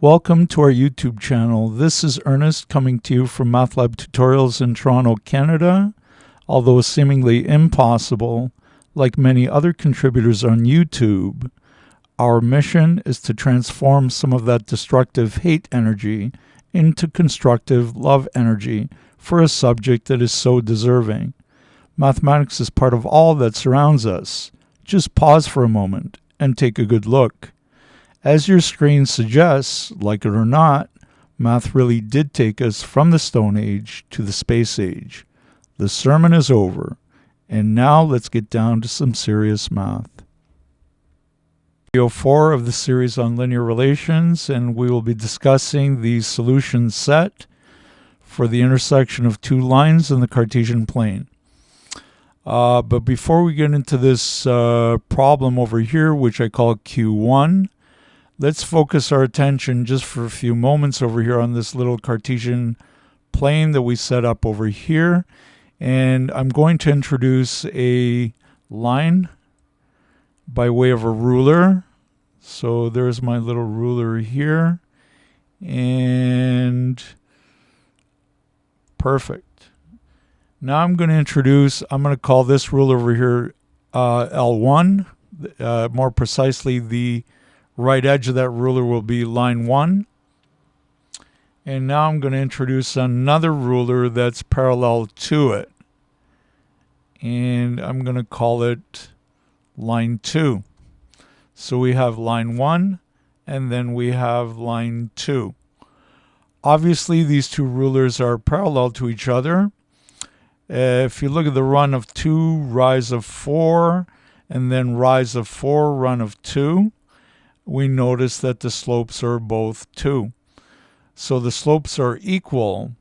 Welcome to our YouTube channel. This is Ernest coming to you from MATLAB Tutorials in Toronto, Canada. Although seemingly impossible, like many other contributors on YouTube, our mission is to transform some of that destructive hate energy into constructive love energy for a subject that is so deserving. Mathematics is part of all that surrounds us. Just pause for a moment and take a good look. As your screen suggests, like it or not, math really did take us from the Stone Age to the Space Age. The sermon is over, and now let's get down to some serious math. Video 4 of the series on linear relations, and we will be discussing the solution set for the intersection of two lines in the Cartesian plane. But before we get into this problem over here, which I call Q1, let's focus our attention just for a few moments over here on this little Cartesian plane that we set up over here. And I'm going to introduce a line by way of a ruler. So there's my little ruler here. And perfect. Now I'm going to call this ruler over here L1. More precisely, the right edge of that ruler will be line 1. And now I'm going to introduce another ruler that's parallel to it. And I'm going to call it line 2. So we have line 1 and then we have line 2. Obviously, these two rulers are parallel to each other. If you look at the run of 2, rise of 4, and then rise of 4, run of 2, we notice that the slopes are both 2. So the slopes are equal,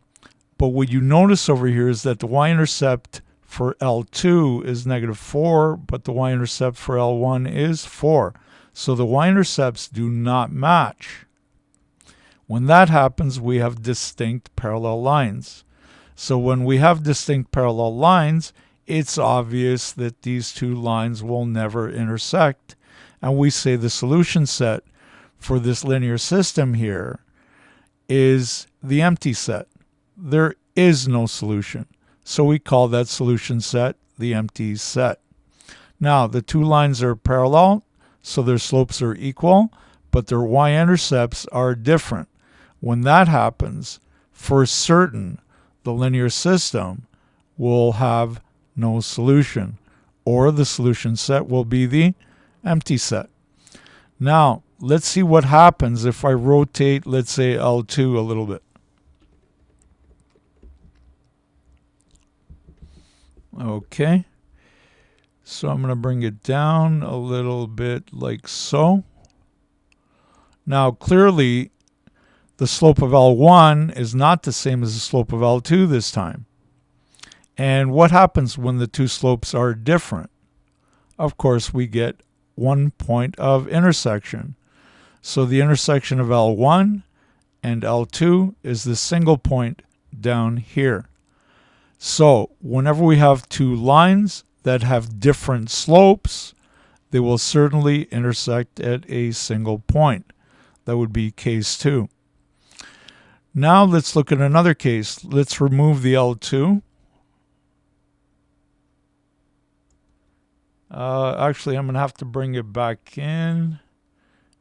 but what you notice over here is that the y-intercept for L2 is -4, but the y-intercept for L1 is 4. So the y-intercepts do not match. When that happens, we have distinct parallel lines. So when we have distinct parallel lines, it's obvious that these two lines will never intersect. And we say the solution set for this linear system here is the empty set. There is no solution. So we call that solution set the empty set. Now, the two lines are parallel, so their slopes are equal, but their y-intercepts are different. When that happens, for certain, the linear system will have no solution, or the solution set will be the empty set. Now, let's see what happens if I rotate, let's say, L2 a little bit. Okay. So I'm going to bring it down a little bit like so. Now, clearly, the slope of L1 is not the same as the slope of L2 this time. And what happens when the two slopes are different? Of course, we get one point of intersection. So the intersection of L1 and L2 is the single point down here. So whenever we have two lines that have different slopes, they will certainly intersect at a single point. That would be case 2. Now let's look at another case. Let's remove the L2. Actually, I'm going to have to bring it back in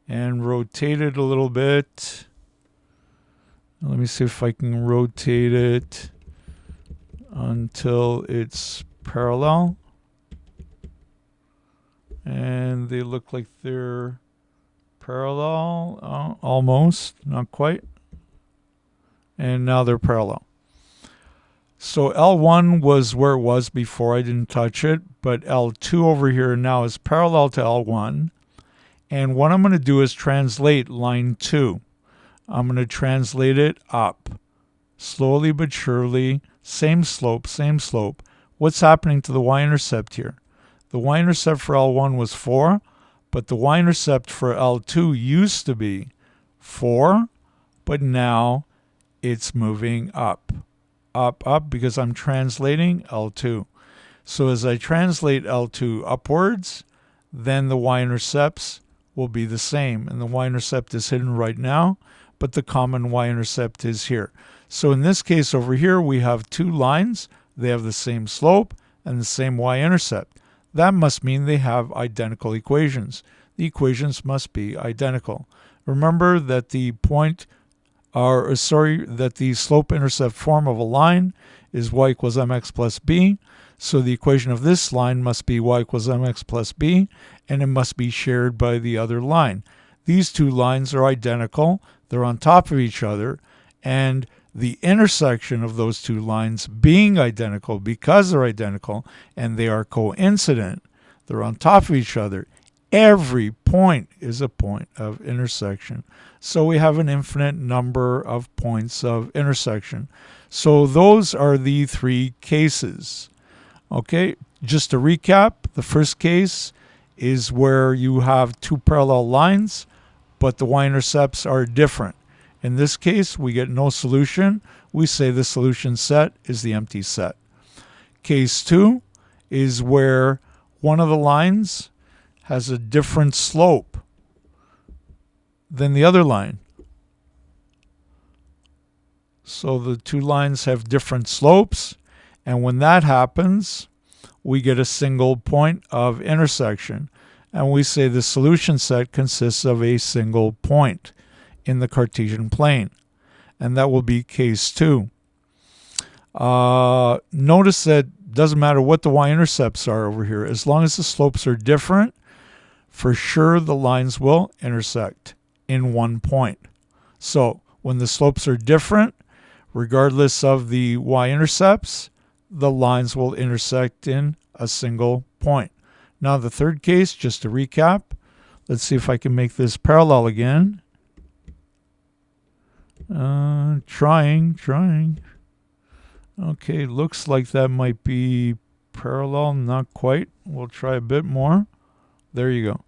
and rotate it a little bit. Let me see if I can rotate it until it's parallel. And they look like they're parallel, almost, not quite. And now they're parallel. So L1 was where it was before, I didn't touch it, but L2 over here now is parallel to L1. And what I'm going to do is translate line 2. I'm going to translate it up. Slowly but surely, same slope, same slope. What's happening to the y-intercept here? The y-intercept for L1 was 4, but the y-intercept for L2 used to be 4, but now it's moving up. Up, because I'm translating L2. So as I translate L2 upwards, then the y-intercepts will be the same. And the y-intercept is hidden right now, but the common y-intercept is here. So in this case over here, we have two lines. They have the same slope and the same y-intercept. That must mean they have identical equations. The equations must be identical. Remember that the that the slope-intercept form of a line is y equals mx plus b. So the equation of this line must be y equals mx plus b, and it must be shared by the other line. These two lines are identical. They're on top of each other, and the intersection of those two lines being identical, because they're identical and they are coincident, they're on top of each other, every point is a point of intersection. So we have an infinite number of points of intersection. So those are the three cases. Okay, just to recap, the first case is where you have two parallel lines, but the y-intercepts are different. In this case, we get no solution. We say the solution set is the empty set. Case 2 is where one of the lines has a different slope than the other line. So the two lines have different slopes, and when that happens, we get a single point of intersection. And we say the solution set consists of a single point in the Cartesian plane, and that will be case 2. Notice that it doesn't matter what the y-intercepts are over here. As long as the slopes are different, for sure the lines will intersect in one point. So when the slopes are different, regardless of the y-intercepts, the lines will intersect in a single point. Now the third case, just to recap, let's see if I can make this parallel again. Trying. Okay, looks like that might be parallel, not quite. We'll try a bit more. There you go.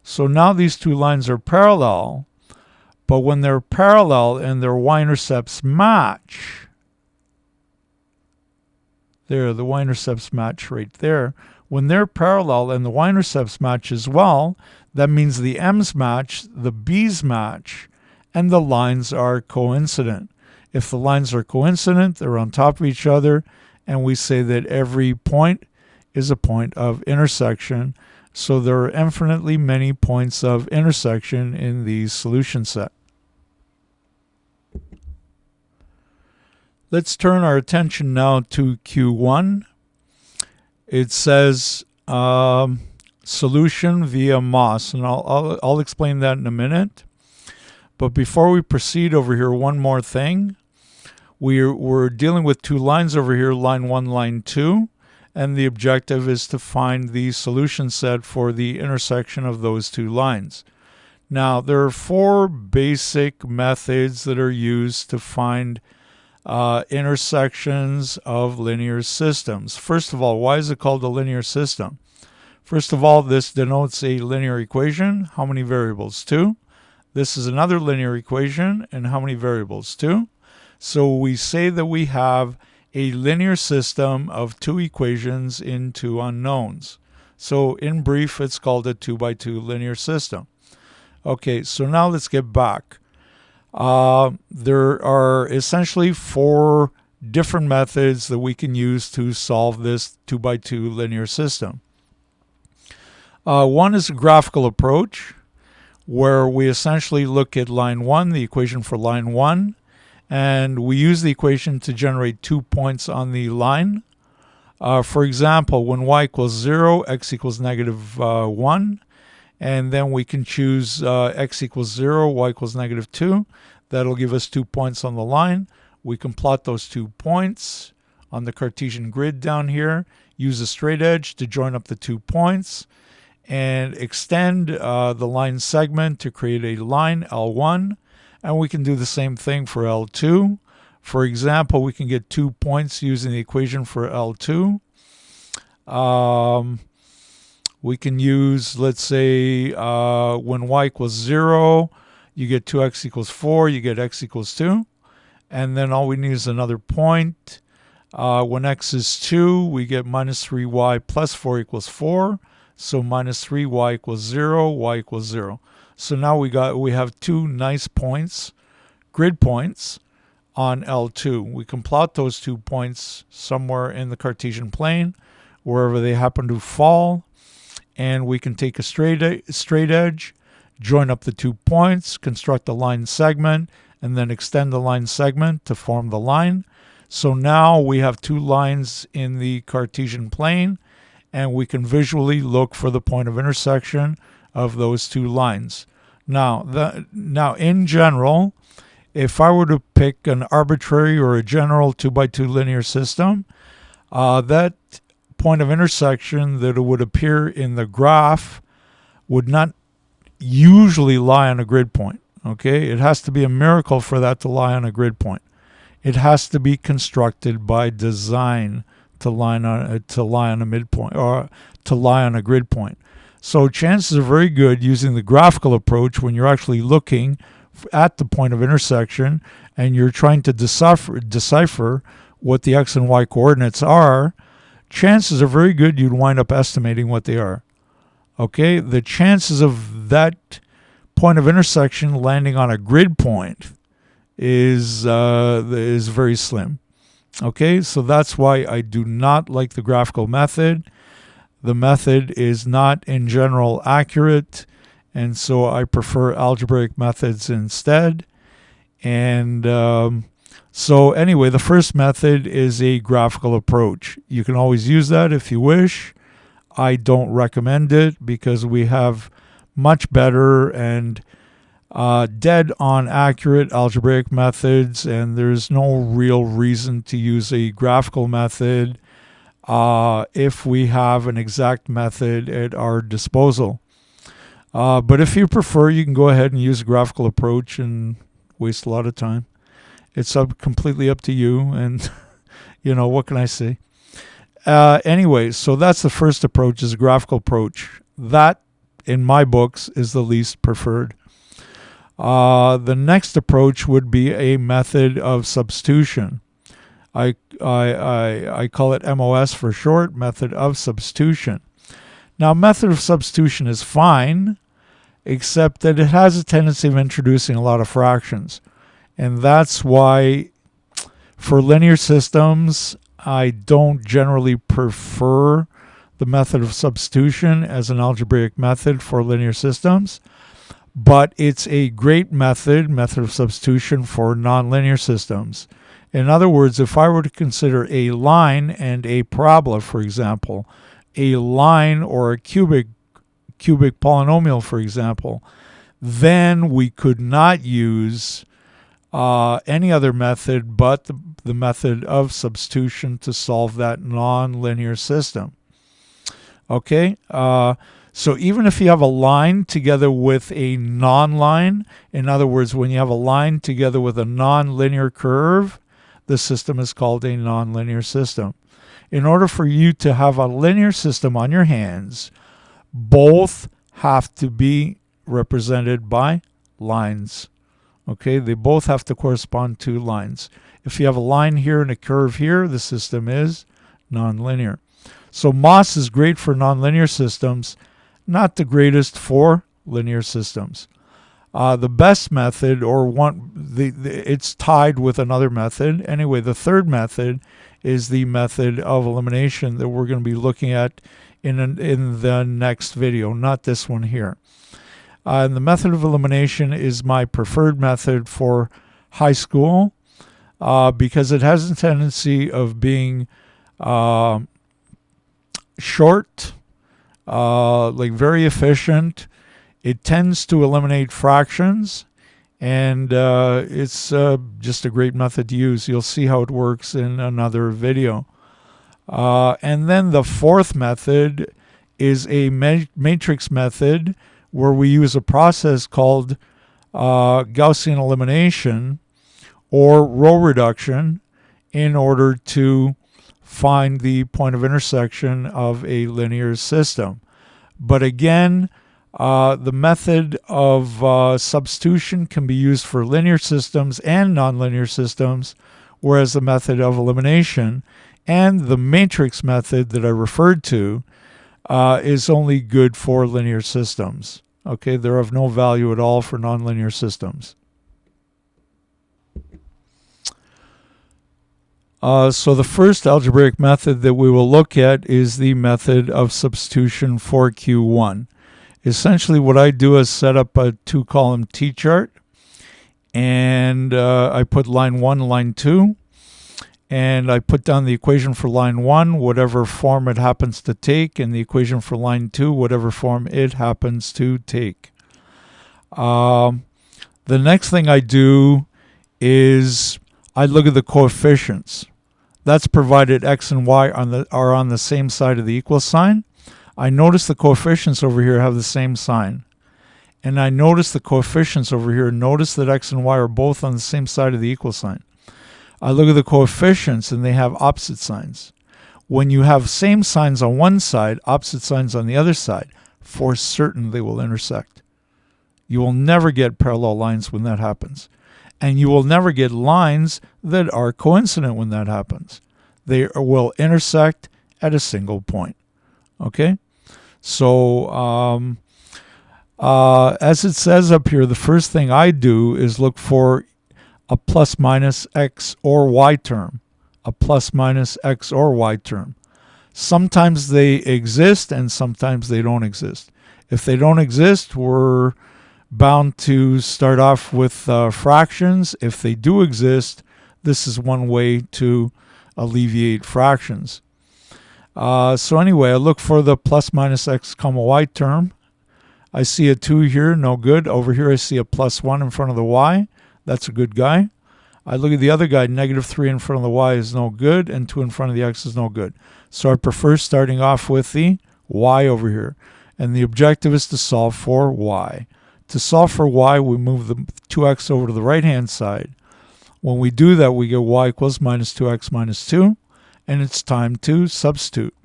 So now these two lines are parallel, but when they're parallel and their y-intercepts match, there, the y-intercepts match right there. When they're parallel and the y-intercepts match as well, that means the m's match, the b's match, and the lines are coincident. If the lines are coincident, they're on top of each other, and we say that every point is a point of intersection. So there are infinitely many points of intersection in the solution set. Let's turn our attention now to Q1. It says solution via MOS, and I'll explain that in a minute. But before we proceed over here, one more thing. We're dealing with two lines over here, line 1, line 2, and the objective is to find the solution set for the intersection of those two lines. Now, there are 4 basic methods that are used to find intersections of linear systems. First of all, why is it called a linear system? First of all, this denotes a linear equation. How many variables? 2. This is another linear equation, and how many variables? 2. So we say that we have a linear system of 2 equations in 2 unknowns. So in brief, it's called a 2x2 linear system. Okay, so now let's get back. There are essentially 4 different methods that we can use to solve this 2x2 linear system. One is a graphical approach, where we essentially look at line 1, the equation for line 1, and we use the equation to generate 2 points on the line. For example, when y equals 0, x equals negative 1, and then we can choose x equals 0, y equals negative 2. That'll give us 2 points on the line. We can plot those 2 points on the Cartesian grid down here, use a straight edge to join up the 2 points, and extend the line segment to create a line, L1, and we can do the same thing for L2. For example, we can get 2 points using the equation for L2. We can use, let's say, when y equals 0, you get 2x equals 4, you get x equals 2. And then all we need is another point. When x is 2, we get minus 3y plus 4 equals 4. So minus 3y equals 0, y equals 0. So now we have 2 nice points grid points on L2. We can plot those 2 points somewhere in the Cartesian plane, wherever they happen to fall, and we can take a straight edge, join up the 2 points, construct a line segment, and then extend the line segment to form the line. So now we have 2 lines in the Cartesian plane, and we can visually look for the point of intersection of those 2 lines. Now in general, if I were to pick an arbitrary or a general 2x2 linear system, that point of intersection that would appear in the graph would not usually lie on a grid point. Okay, it has to be a miracle for that to lie on a grid point. It has to be constructed by design to lie on a midpoint, or to lie on a grid point. So chances are very good, using the graphical approach, when you're actually looking at the point of intersection and you're trying to decipher what the x and y coordinates are, chances are very good you'd wind up estimating what they are. Okay, the chances of that point of intersection landing on a grid point is very slim. Okay, so that's why I do not like the graphical method. The method is not in general accurate, and so I prefer algebraic methods instead. And so anyway, the first method is a graphical approach. You can always use that if you wish. I don't recommend it because we have much better and dead-on accurate algebraic methods, and there's no real reason to use a graphical method if we have an exact method at our disposal. But if you prefer, you can go ahead and use a graphical approach and waste a lot of time. It's completely up to you, and you know, what can I say? Anyway, so that's the first approach, is a graphical approach. That, in my books, is the least preferred. The next approach would be a method of substitution. I call it MOS for short, method of substitution. Now, method of substitution is fine, except that it has a tendency of introducing a lot of fractions. And that's why for linear systems, I don't generally prefer the method of substitution as an algebraic method for linear systems. But it's a great method of substitution for nonlinear systems. In other words, if I were to consider a line and a parabola, for example, a line or a cubic polynomial, for example, then we could not use any other method but the method of substitution to solve that nonlinear system. Okay? So even if you have a line together with a non-line, in other words, when you have a line together with a non-linear curve, the system is called a non-linear system. In order for you to have a linear system on your hands, both have to be represented by lines. Okay, they both have to correspond to lines. If you have a line here and a curve here, the system is nonlinear. So MOS is great for nonlinear systems, not the greatest for linear systems. The best method, or it's tied with another method. Anyway, the third method is the method of elimination that we're going to be looking at in the next video, not this one here. And the method of elimination is my preferred method for high school because it has a tendency of being short, like very efficient. It tends to eliminate fractions, and it's just a great method to use. You'll see how it works in another video. And then the fourth method is a matrix method where we use a process called Gaussian elimination or row reduction in order to find the point of intersection of a linear system. But again, the method of substitution can be used for linear systems and nonlinear systems, whereas the method of elimination and the matrix method that I referred to is only good for linear systems. Okay, they're of no value at all for nonlinear systems. So the first algebraic method that we will look at is the method of substitution for Q1. Essentially what I do is set up a 2-column T-chart, and I put line 1, line 2, and I put down the equation for line 1, whatever form it happens to take, and the equation for line 2, whatever form it happens to take. The next thing I do is I look at the coefficients. That's provided x and y are on the same side of the equal sign. I notice the coefficients over here have the same sign. And I notice the coefficients over here. Notice that x and y are both on the same side of the equal sign. I look at the coefficients and they have opposite signs. When you have same signs on one side, opposite signs on the other side, for certain they will intersect. You will never get parallel lines when that happens. And you will never get lines that are coincident when that happens. They will intersect at a single point. Okay? So, as it says up here, the first thing I do is look for a plus minus x or y term. A plus minus x or y term. Sometimes they exist and sometimes they don't exist. If they don't exist, we're bound to start off with fractions. If they do exist, this is one way to alleviate fractions. So anyway, I look for the plus minus x comma y term. I see a 2 here, no good. Over here I see a plus 1 in front of the y. That's a good guy. I look at the other guy, negative 3 in front of the y is no good, and 2 in front of the x is no good. So I prefer starting off with the y over here. And the objective is to solve for y. To solve for y, we move the 2x over to the right-hand side. When we do that, we get y equals minus 2x minus 2, and it's time to substitute.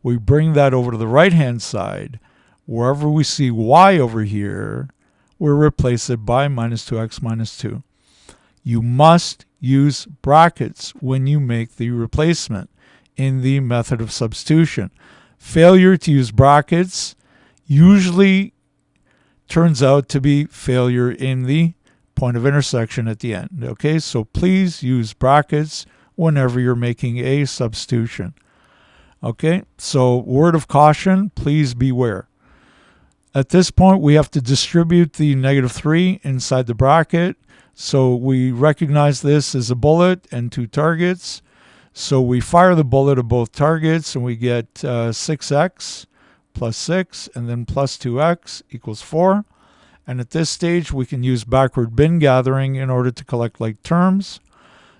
We bring that over to the right-hand side. Wherever we see y over here, we'll replace it by minus 2x minus 2. You must use brackets when you make the replacement in the method of substitution. Failure to use brackets usually turns out to be failure in the point of intersection at the end. Okay, so please use brackets whenever you're making a substitution. Okay, so word of caution, please beware. At this point, we have to distribute the negative 3 inside the bracket. So we recognize this as a bullet and 2 targets. So we fire the bullet at both targets and we get 6x plus 6 and then plus 2x equals 4. And at this stage, we can use backward bin gathering in order to collect like terms.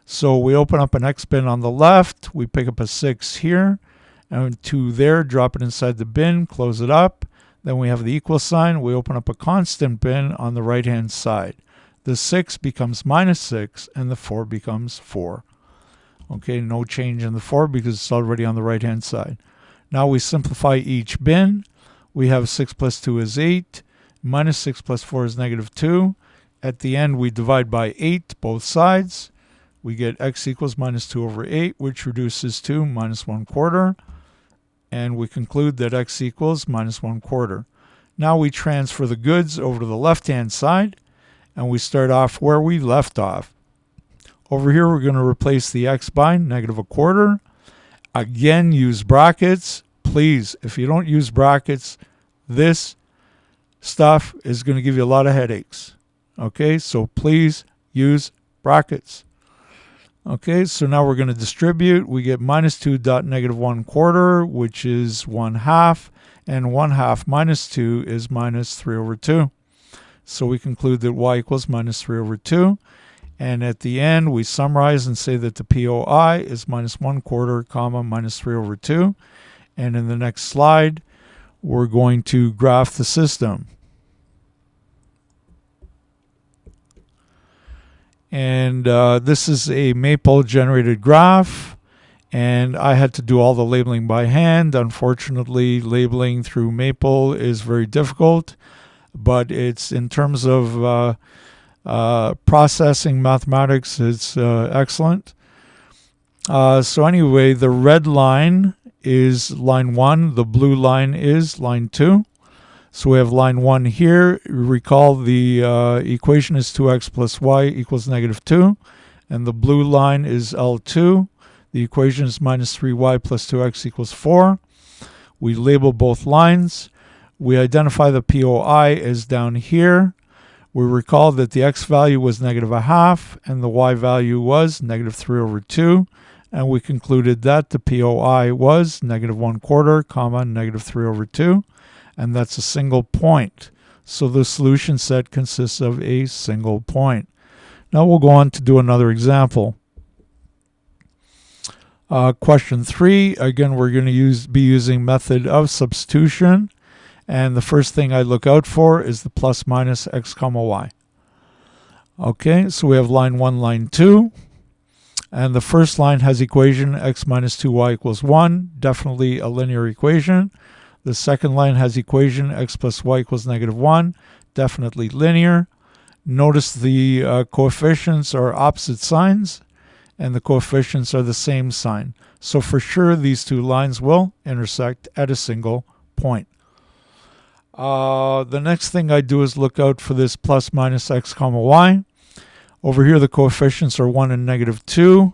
So we open up an x bin on the left. We pick up a 6 here and 2 there, drop it inside the bin, close it up. Then we have the equal sign. We open up a constant bin on the right-hand side. The 6 becomes minus 6 and the 4 becomes 4. Okay, no change in the 4 because it's already on the right-hand side. Now we simplify each bin. We have 6 plus 2 is 8. Minus 6 plus 4 is negative 2. At the end, we divide by 8 both sides. We get x equals minus 2 over 8, which reduces to minus 1/4. And we conclude that x equals minus 1/4. Now we transfer the goods over to the left-hand side, and we start off where we left off. Over here, we're going to replace the x by negative 1/4. Again, use brackets. Please, if you don't use brackets, this stuff is going to give you a lot of headaches. Okay, so please use brackets. Okay, so now we're going to distribute. We get minus 2 dot negative 1/4, which is 1/2, and 1/2 minus 2 is minus 3 over 2. So we conclude that y equals minus 3 over 2. And at the end, we summarize and say that the POI is minus 1/4, comma, minus 3 over 2. And in the next slide, we're going to graph the system. And this is a Maple generated graph, and I had to do all the labeling by hand. Unfortunately, labeling through Maple is very difficult, but it's in terms of processing mathematics, it's excellent. So anyway, the red line is line 1, the blue line is line 2. So we have line 1 here. Recall the equation is 2x plus y equals negative 2. And the blue line is L2. The equation is minus 3y plus 2x equals 4. We label both lines. We identify the POI as down here. We recall that the x value was negative 1/2 and the y value was negative 3/2. And we concluded that the POI was negative 1/4, comma, negative 3/2. And that's a single point. So the solution set consists of a single point. Now we'll go on to do another example. Question 3, again, we're going to be using method of substitution. And the first thing I look out for is the plus minus x comma y. Okay, so we have line 1, line 2. And the first line has equation x minus 2y equals 1, definitely a linear equation. The second line has equation x plus y equals negative 1, definitely linear. Notice the coefficients are opposite signs, and the coefficients are the same sign. So for sure, these two lines will intersect at a single point. The next thing I do is look out for this plus minus x comma y. Over here, the coefficients are 1 and negative 2.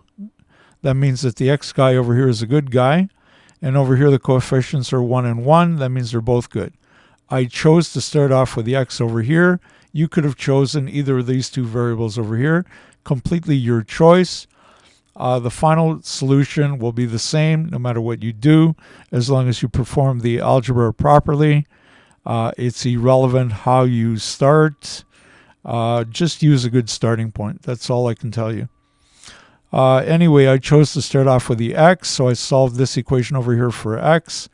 That means that the x guy over here is a good guy. And over here, the coefficients are 1 and 1. That means they're both good. I chose to start off with the x over here. You could have chosen either of these two variables over here. Completely your choice. The final solution will be the same no matter what you do, as long as you perform the algebra properly. It's irrelevant how you start. Just use a good starting point. That's all I can tell you. Anyway, I chose to start off with the x, so I solved this equation over here for x.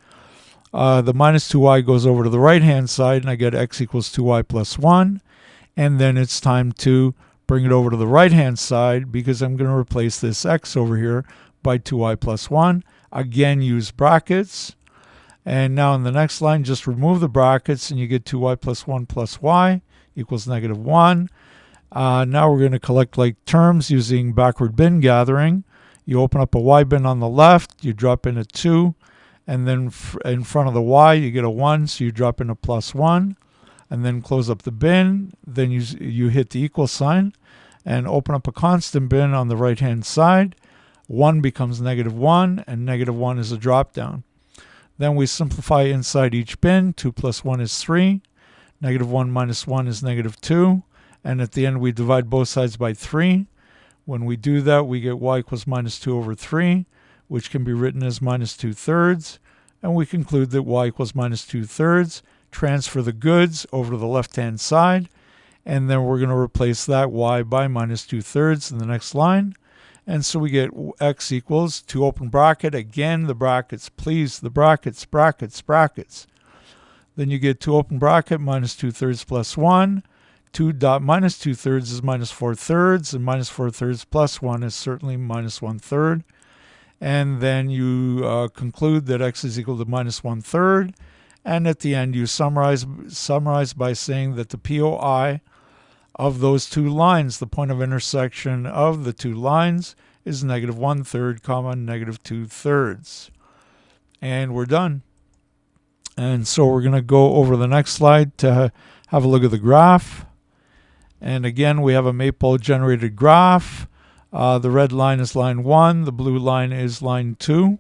The minus 2y goes over to the right-hand side, and I get x equals 2y plus 1. And then it's time to bring it over to the right-hand side because I'm going to replace this x over here by 2y plus 1. Again, use brackets. And now in the next line, just remove the brackets, and you get 2y plus 1 plus y equals negative 1. Now we're going to collect like terms using backward bin gathering. You open up a y bin on the left, you drop in a 2, and then in front of the y you get a 1, so you drop in a plus 1, and then close up the bin. Then you hit the equal sign and open up a constant bin on the right hand side. 1 becomes negative 1, and negative 1 is a drop down. Then we simplify inside each bin. 2 plus 1 is 3. Negative 1 minus 1 is negative 2. And at the end, we divide both sides by 3. When we do that, we get y equals minus 2 over 3, which can be written as minus 2/3. And we conclude that y equals minus 2/3. Transfer the goods over to the left-hand side. And then we're going to replace that y by minus 2/3 in the next line. And so we get x equals, to open bracket, again the brackets, please, the brackets, brackets, brackets. Then you get 2 open bracket minus 2/3 plus 1. 2 dot minus 2/3 is minus 4/3, and minus 4/3 plus 1 is certainly minus 1/3. And then you conclude that x is equal to minus 1/3. And at the end, you summarize by saying that the POI of those two lines, the point of intersection of the two lines, is negative 1/3, comma, negative 2/3. And we're done. And so we're going to go over the next slide to have a look at the graph. And again, we have a maple generated graph. The red line is line 1. The blue line is line 2.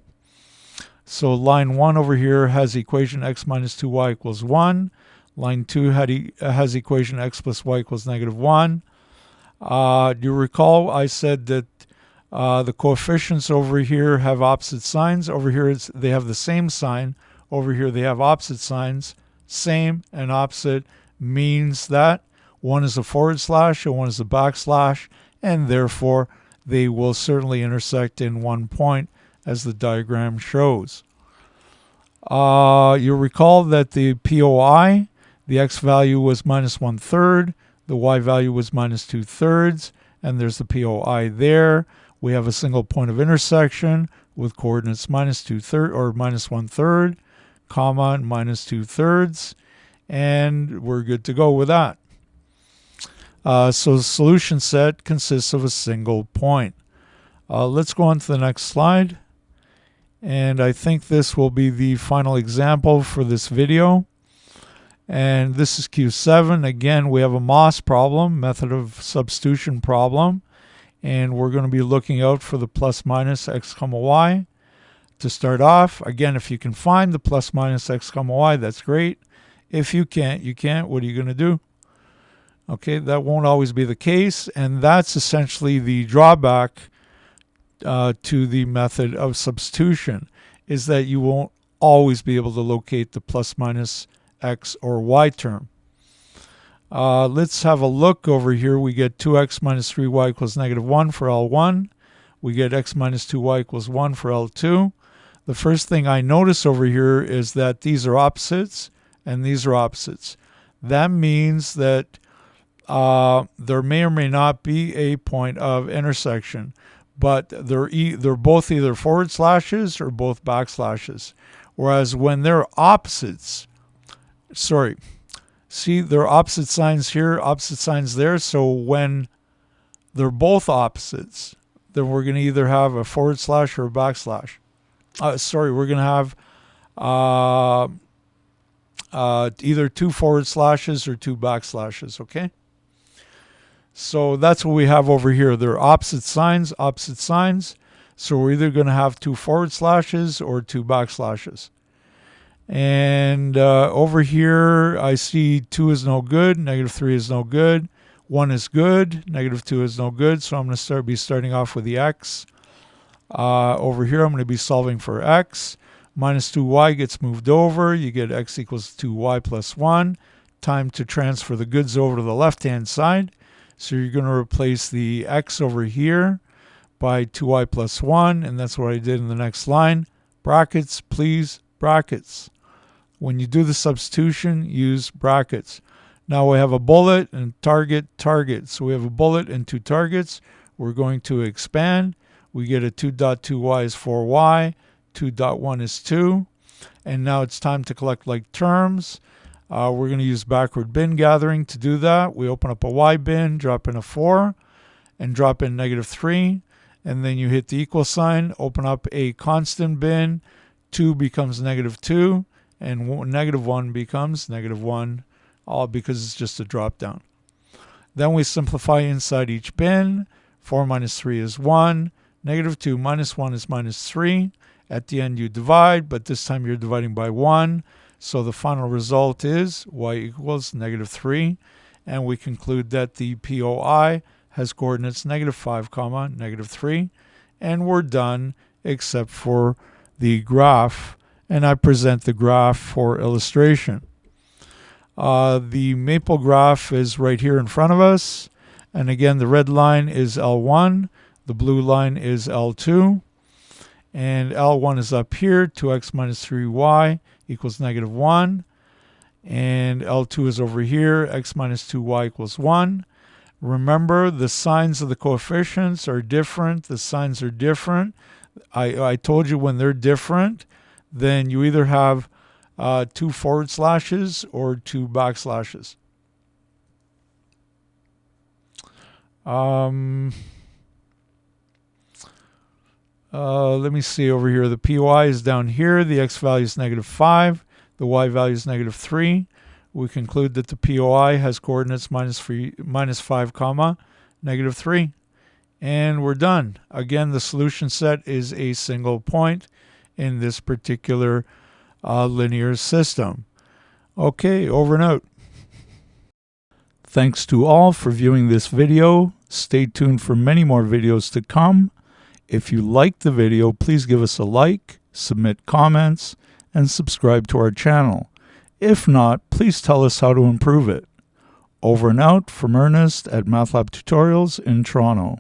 So line 1 over here has equation x minus 2y equals 1. Line 2 has equation x plus y equals negative 1. You recall I said that the coefficients over here have opposite signs. Over here they have the same sign. Over here they have opposite signs. Same and opposite means that one is a forward slash and one is a backslash, and therefore they will certainly intersect in one point, as the diagram shows. You'll recall that the POI, the x value was minus 1/3, the y value was minus 2/3, and there's the POI there. We have a single point of intersection with coordinates minus 2/3 or minus 1/3, comma, minus 2/3, and we're good to go with that. So the solution set consists of a single point. Let's go on to the next slide. And I think this will be the final example for this video. And this is Q7. Again, we have a MOS problem, method of substitution problem. and we're going to be looking out for the plus minus x comma y. To start off, again, if you can find the plus minus x comma y, that's great. If you can't, you can't. What are you going to do? Okay, that won't always be the case, and that's essentially the drawback to the method of substitution, is that you won't always be able to locate the plus minus x or y term. Let's have a look over here. We get 2x minus 3y equals negative 1 for L1. We get x minus 2y equals 1 for L2. The first thing I notice over here is that these are opposites and these are opposites. That means that there may or may not be a point of intersection, but they're both either forward slashes or both backslashes. Whereas when they're opposites, see, there are opposite signs here, opposite signs there. So when they're both opposites, then we're going to either have a forward slash or a backslash. We're going to have either 2 forward slashes or 2 backslashes, okay? So that's what we have over here. They're opposite signs, opposite signs. So we're either going to have 2 forward slashes or 2 backslashes. And over here, I see 2 is no good, negative 3 is no good, 1 is good, negative 2 is no good. So I'm going to be starting off with the x. Over here, I'm going to be solving for x. Minus 2y gets moved over. You get x equals 2y plus 1. Time to transfer the goods over to the left-hand side. So you're going to replace the x over here by 2y plus 1, and that's what I did in the next line. Brackets, please, brackets. When you do the substitution, use brackets. Now we have a bullet and target, target. So we have a bullet and 2 targets. We're going to expand. We get a 2.2y is 4y, 2.1 is 2. And now it's time to collect like terms. We're going to use backward bin gathering to do that. We open up a y bin, drop in a 4, and drop in negative 3. And then you hit the equal sign, open up a constant bin. 2 becomes negative 2, and negative 1 becomes negative 1, all because it's just a drop down. Then we simplify inside each bin. 4 minus 3 is 1. Negative 2 minus 1 is minus 3. At the end you divide, but this time you're dividing by 1. So the final result is y equals negative 3. And we conclude that the POI has coordinates negative 5, negative 3. And we're done except for the graph. And I present the graph for illustration. The maple graph is right here in front of us. And again, the red line is L1. The blue line is L2. And L1 is up here, 2x minus 3y equals negative 1. And L2 is over here, x minus 2y equals 1. Remember, the signs of the coefficients are different. The signs are different. I told you when they're different, then you either have 2 forward slashes or 2 backslashes. Let me see over here. The POI is down here. The x value is negative 5. The y value is negative 3. We conclude that the POI has coordinates minus 5, negative 3. And we're done. Again, the solution set is a single point in this particular linear system. Okay, over and out. Thanks to all for viewing this video. Stay tuned for many more videos to come. If you liked the video, please give us a like, submit comments, and subscribe to our channel. If not, please tell us how to improve it. Over and out from Ernest at MATLAB Tutorials in Toronto.